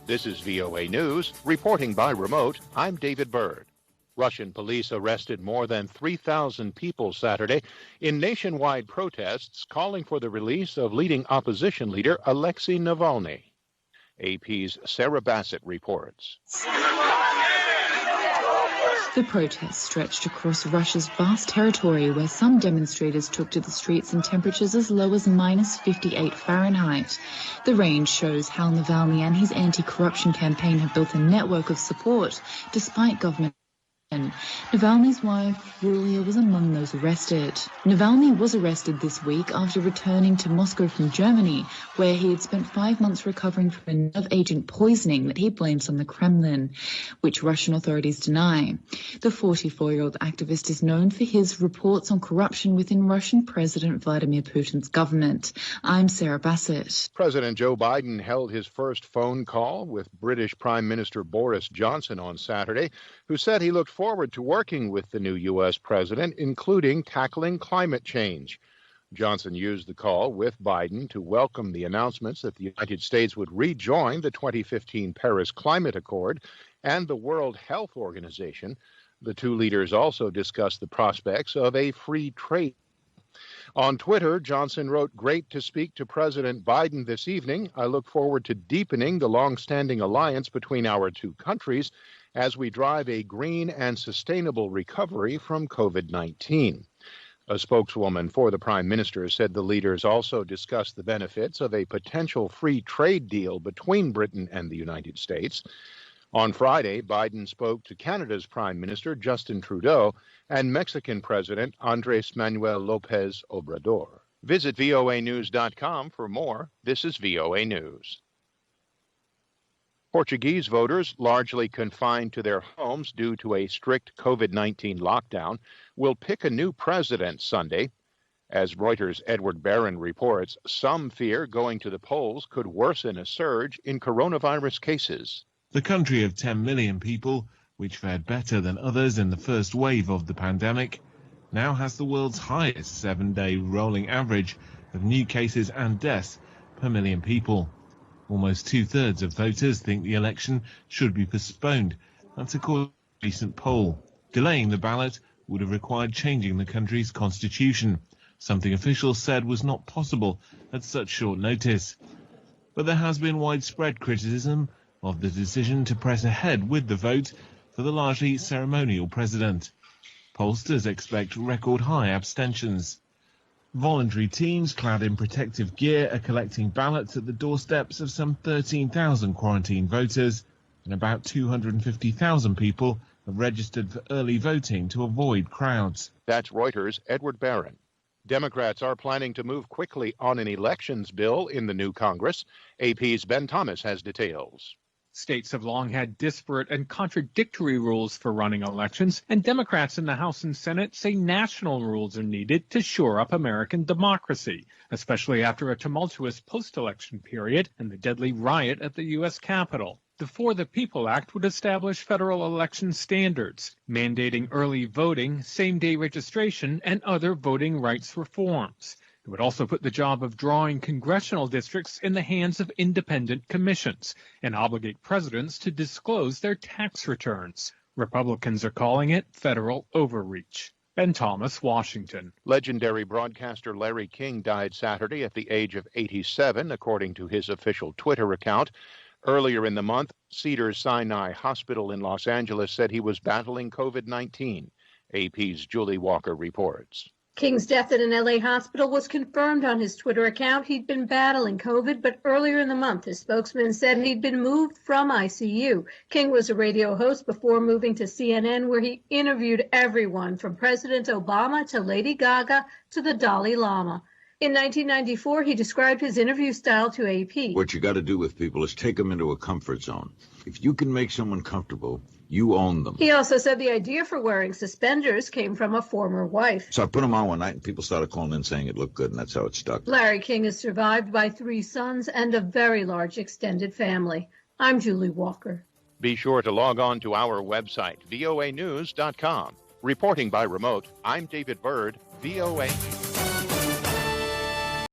This is VOA News, reporting by remote. I'm David Byrd. Russian police arrested more than 3,000 people Saturday in nationwide protests calling for the release of leading opposition leader Alexei Navalny. AP's Sarah Bassett reports. The protests stretched across Russia's vast territory, where some demonstrators took to the streets in temperatures as low as minus 58 Fahrenheit. The range shows how Navalny and his anti-corruption campaign have built a network of support, despite government. Navalny's wife, Yulia, was among those arrested. Navalny was arrested this week after returning to Moscow from Germany, where he had spent 5 months recovering from a nerve agent poisoning that he blames on the Kremlin, which Russian authorities deny. The 44-year-old activist is known for his reports on corruption within Russian President Vladimir Putin's government. I'm Sarah Bassett. President Joe Biden held his first phone call with British Prime Minister Boris Johnson on Saturday, who said he looked forward to working with the new U.S. president, including tackling climate change. Johnson used the call with Biden to welcome the announcements that the United States would rejoin the 2015 Paris Climate Accord and the World Health Organization. The two leaders also discussed the prospects of a free trade. On Twitter, Johnson wrote, "Great to speak to President Biden this evening. I look forward to deepening the long-standing alliance between our two countries as we drive a green and sustainable recovery from COVID-19. A spokeswoman for the Prime Minister said the leaders also discussed the benefits of a potential free trade deal between Britain and the United States. On Friday, Biden spoke to Canada's Prime Minister, Justin Trudeau, and Mexican President Andrés Manuel López Obrador. Visit voanews.com for more. This is VOA News. Portuguese voters, largely confined to their homes due to a strict COVID-19 lockdown, will pick a new president Sunday. As Reuters' Edward Barron reports, some fear going to the polls could worsen a surge in coronavirus cases. The country of 10 million people, which fared better than others in the first wave of the pandemic, now has the world's highest 7-day rolling average of new cases and deaths per million people. Almost two-thirds of voters think the election should be postponed. That's according to a recent poll. Delaying the ballot would have required changing the country's constitution, something officials said was not possible at such short notice. But there has been widespread criticism of the decision to press ahead with the vote for the largely ceremonial president. Pollsters expect record-high abstentions. Voluntary teams clad in protective gear are collecting ballots at the doorsteps of some 13,000 quarantined voters, and about 250,000 people have registered for early voting to avoid crowds. That's Reuters' Edward Barron. Democrats are planning to move quickly on an elections bill in the new Congress. AP's Ben Thomas has details. States have long had disparate and contradictory rules for running elections, and Democrats in the House and Senate say national rules are needed to shore up American democracy, especially after a tumultuous post-election period and the deadly riot at the U.S. Capitol. The For the People Act would establish federal election standards, mandating early voting, same-day registration, and other voting rights reforms. It would also put the job of drawing congressional districts in the hands of independent commissions and obligate presidents to disclose their tax returns. Republicans are calling it federal overreach. Ben Thomas, Washington. Legendary broadcaster Larry King died Saturday at the age of 87, according to his official Twitter account. Earlier in the month, Cedars-Sinai Hospital in Los Angeles said he was battling COVID-19. AP's Julie Walker reports. King's death at an LA hospital was confirmed on his Twitter account. He'd been battling COVID, but earlier in the month, his spokesman said he'd been moved from ICU. King was a radio host before moving to CNN, where he interviewed everyone from President Obama to Lady Gaga to the Dalai Lama. In 1994, he described his interview style to AP. What you got to do with people is take them into a comfort zone. If you can make someone comfortable, you own them. He also said the idea for wearing suspenders came from a former wife. So I put them on one night and people started calling in saying it looked good, and that's how it stuck. Larry King is survived by 3 sons and a very large extended family. I'm Julie Walker. Be sure to log on to our website, voanews.com. Reporting by remote, I'm David Byrd, VOA.